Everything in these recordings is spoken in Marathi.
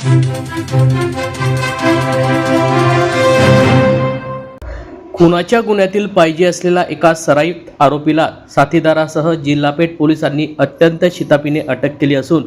खुनाच्या गुन्ह्यातील पाहिजे असलेला एका सराईत आरोपीला साथीदारासह जिल्हापेठ पोलिसांनी अत्यंत शिताफीने अटक केली असून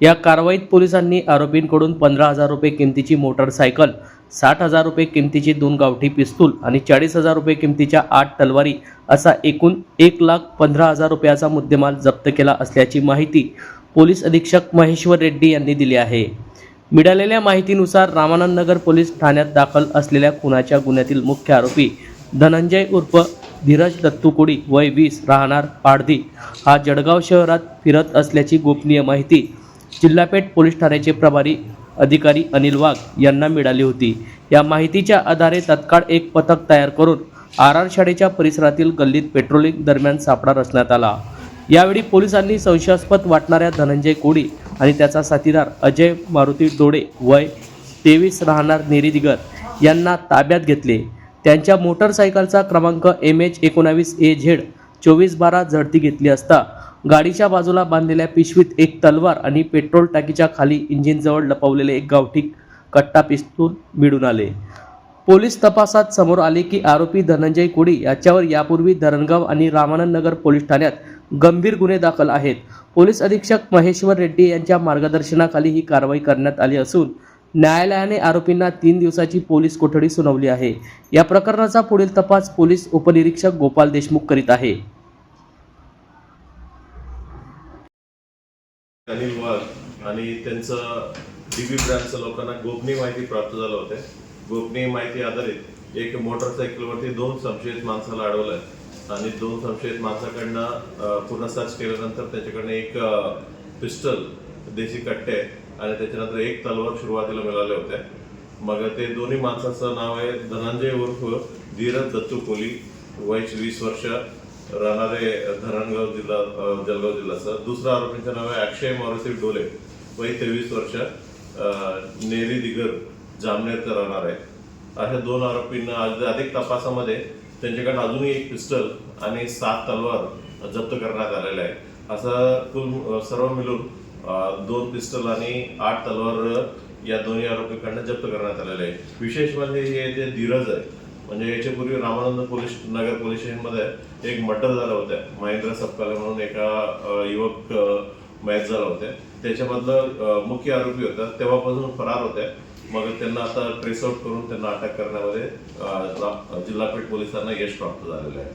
या कारवाईत पोलिसांनी आरोपींकडून 15,000 रुपये किमतीची मोटरसायकल, 60,000 रुपये किमतीची 2 गावठी पिस्तूल आणि 40,000 रुपये किमतीच्या 8 तलवारी असा एकूण 1,15,000 रुपयाचा मुद्देमाल जप्त केला असल्याची माहिती पोलीस अधीक्षक महेश्वर रेड्डी यांनी दिली आहे। मिळालेल्या माहितीनुसार रामानंद नगर पोलीस ठाण्यात दाखल असलेल्या खुनाच्या गुन्ह्यातील मुख्य आरोपी धनंजय उर्फ धीरज दत्तू कोडी वय 20 राहणार पाडदी हा जळगाव शहरात फिरत असल्याची गोपनीय माहिती जिल्हापेठ पोलीस ठाण्याचे प्रभारी अधिकारी अनिल वाघ यांना मिळाली होती। या माहितीच्या आधारे तत्काळ एक पथक तयार करून आर शाळेच्या परिसरातील गल्लीत पेट्रोलिंग दरम्यान सापळा रचण्यात आला। यावेळी पोलिसांनी संशयास्पद वाटणाऱ्या धनंजय कोडी आणि त्याचा साथीदार अजय मारुती डोळे वय 23 राहणार नेरीदिगर यांना ताब्यात घेतले। त्यांच्या मोटरसायकलचा क्रमांक MH19AZ 2412 झडती घेतली असता गाडीच्या बाजूला बांधलेल्या पिशवीत एक तलवार आणि पेट्रोल टाकीच्या खाली इंजिनजवळ लपवलेले एक गावठी कट्टा पिस्तूल मिळून आले। पोलीस तपासात समोर आले की आरोपी धनंजय कोडी याच्यावर यापूर्वी धरणगाव आणि रामानंद नगर पोलीस ठाण्यात गंभीर गुन्हे दाखल आहेत। पोलीस अधीक्षक महेश्वर रेड्डी यांच्या मार्गदर्शनाखाली ही कारवाई करण्यात आली असून न्यायालयाने आरोपींना 3 दिवसाची पोलीस कोठडी सुनावली आहे। या प्रकरणाचा पुढील तपास पोलीस उपनिरीक्षक गोपाल देशमुख करीत आहे। अनिल वाघ आणि त्यांचं DB ब्रँचच्या लोकांना गोपनीय माहिती प्राप्त झालं होते। गोपनीय माहिती आधारित एक मोटरसायकलवरती 2 संशयित माणसाला अडवलं आणि 2 संशयित माणसाकडनं पूर्ण सर्च केल्यानंतर त्याच्याकडनं एक पिस्टल, देशी कट्टे आणि त्याच्यानंतर एक तलवार सुरुवातीला मिळाले होते। मग ते दोन्ही माणसाचं नाव आहे धनंजय उर्फ धीरज दत्तू कोली वय 20 वर्ष राहणारे धरणगाव जिल्हा जळगाव जिल्ह्याचं। दुसरा आरोपीचं नाव आहे अक्षय मारुती डोळे वय 23 वर्ष नेरीदिगर जामनेरचा राहणार आहे। अशा 2 आरोपींना अधिक तपासामध्ये त्यांच्याकडे अजूनही एक पिस्टल आणि 7 तलवार जप्त करण्यात आलेले आहे। असं कुल सर्व मिळून 2 पिस्टल आणि 8 तलवार या दोन्ही आरोपींकडून जप्त करण्यात आलेले आहे। विशेष म्हणजे हे जे धीरज आहे, म्हणजे याच्यापूर्वी रामानंद नगर पोलीस स्टेशनमध्ये एक मर्डर झाला होता। महेंद्र सपकाळे म्हणून एका युवक मयत झाला होते, त्याच्यामधलं मुख्य आरोपी होता, तेव्हापासून फरार होते। मग त्यांना आता ट्रेस आउट करून त्यांना अटक करण्यामध्ये जिल्हापेठ पोलिसांना यश प्राप्त झालेलं आहे।